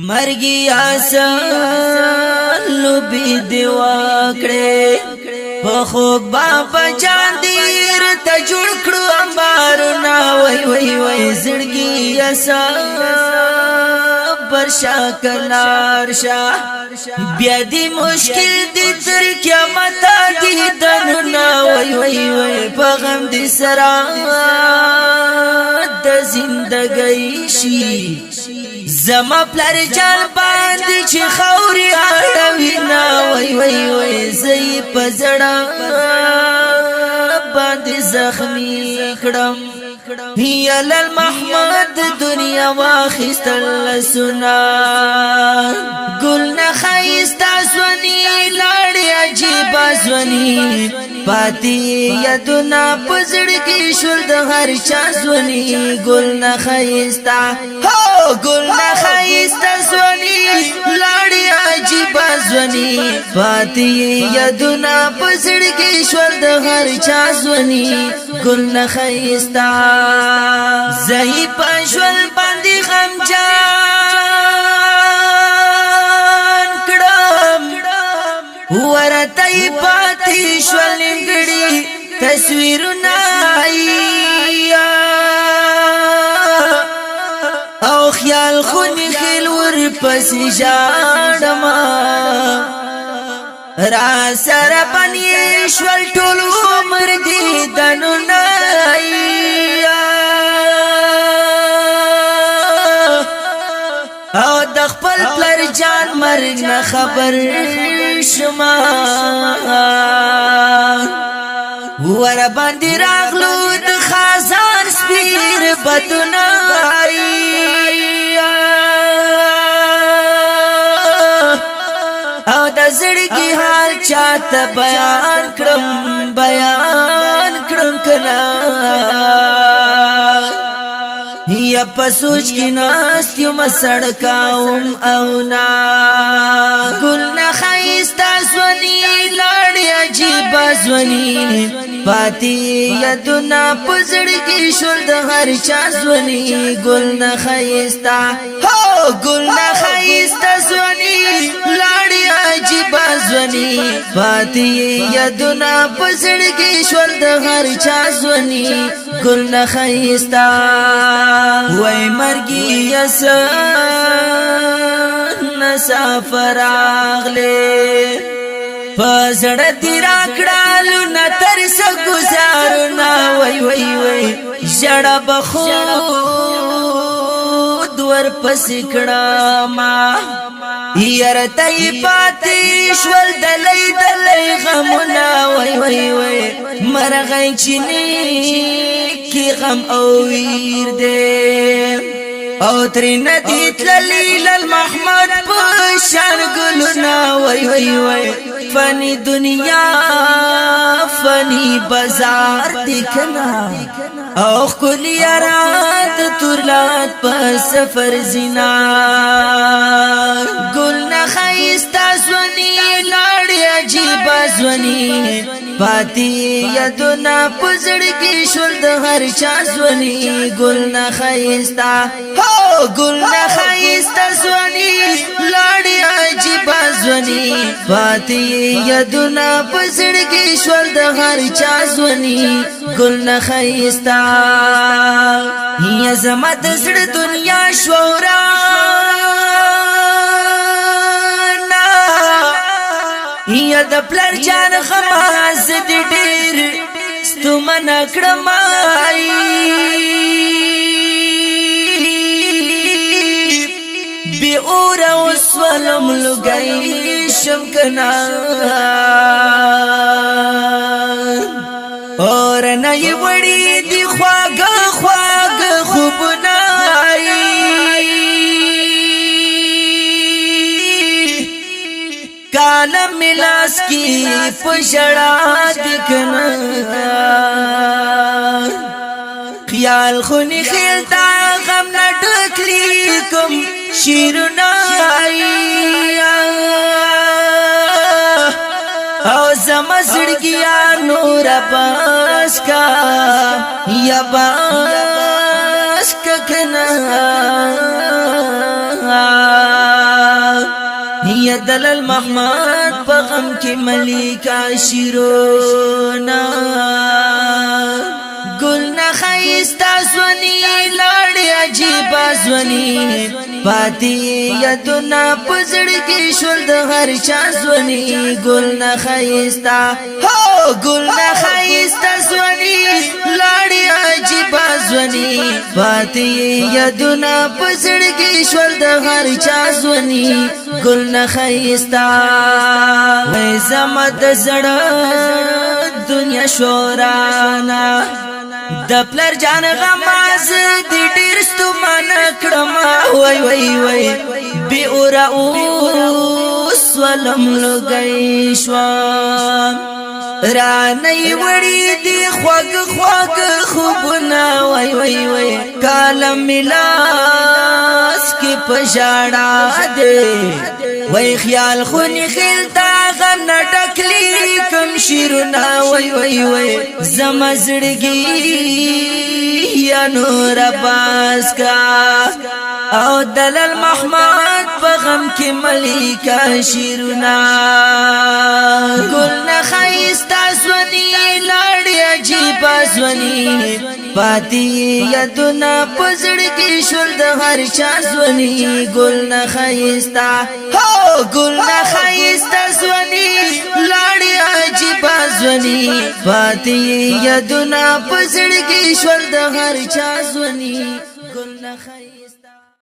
مرگی آسان لبی دیواکڑے پخوک باپا جان دیر تا جوڑ کرو انبارنا وی وی وی زڑگی آسان برشا کلارشا بیادی مشکل دی تر قیامتا دی دننا وی وی وی پغم دی سرا د زندگی شی زما پلار جان باندې چې خوري اړوي نا وای وای وای زې پزړه باندې زخمی کړم هي للمحمد دنیا واخستل سنا ګل نه خيستا سوني لاړ عجیب سوني پاتی یدنا پزړ کې شول د هر چا سوني ګل نه خيستا هو ګل نه خيستا سوني لاړ عجیب سوني پاتی یدنا پزړ کې شول د هر چا سوني ګل نه خيستا زہی پنشول باندی غمجان کڑم ورطای پاتی شول نمگڑی تصویر نائی او خیال خونی خیل ور پس جاڑما را سر بنی شول ټول عمر دی دنو نائی او د خپل پلر جان مرګ نه خبر شما ور باندې راغلو د خزان سپیر بدنای او د زړګي حال چاته بیان کړم کنا یا پسوچ کی ناست یو مسڑکاوم اونا گل نخیستا زونی لاڑی عجیب زونی پاتی یدنا پزڑکی شل د هر چا زونی گل نخیستا ہو گل نخیستا زونی لاڑی عجیب زونی پاتی یدنا پزڑکی شل د هر چا زونی گل نخیستا وای مرگی اسان سفر اغله پزړه دی راکړالو نتر سګزارو نا وای وای وای جړه بخو دور پس کړه ما يرتای پاتې شول دلای غمنا وای وای وای مرغای چینه کی غم او ویر دے او ترین دیت للیل المحمد پشان گلنا وی وی وی فنی دنیا فنی بازار دکنا او کلی رات ترلات پس فرزنا گلنا خیستا زونی لاڑی عجیب زونی پاتی یدنا پزړ کې شول د هر چا زونی ګل نه خيستا هو ګل نه خيستا زونی لاړی عجیب زونی پاتی یدنا پزړ کې شول د هر چا زونی ګل نه خيستا هي زما د زړه دنیا شورا یا د پلر جان خماس دی ډیر ستومن کړمای بی اور وسولم لګی شم کنا اور نه وړي دی خواګه خوب نای کالم ملاس کی پشڑا دکھنا خیال خونی خیلتا غم نہ ڈکلی کم شیرنائی او زمزڑگیا نور باس کا یا باس کا کنا یا دلال محمد په غم کې ملیکا شیرونا گل نخیستا زونی لاړې عجیب زونی پاتی یادونه پزړګي شول د هر چا زونی گل نخیستا هو گل نخیستا زونی لاړې عجیب زونی پاتی یادونه پزړګي شول د هر چا زونی گل نخیستا وې زمد زړه دنیا شورانا د پلر جان غماز دی ډیر ستومن کړم وای وای وای بي اور اوس ولم لګی شو را نه وړي دی خوګ خوګ خوبنا وای وای وای کالم ملاس کی پښاړه دے وای خیال خونی خیل دا غم نټکلی کم شیرنا وای وای وای زمزړګي یا نور باس کا او دلال محمد په غم کې ملیکا شیرنا گل نخیستا زونی لاړې عجیب زونی پاتی یادونه پزړګي شول د هر چا زونی گل نخیستا هو گل نخیستا زونی لاړې عجیب زونی پاتی یادونه پزړګي شول د هر چا زونی گل نخیستا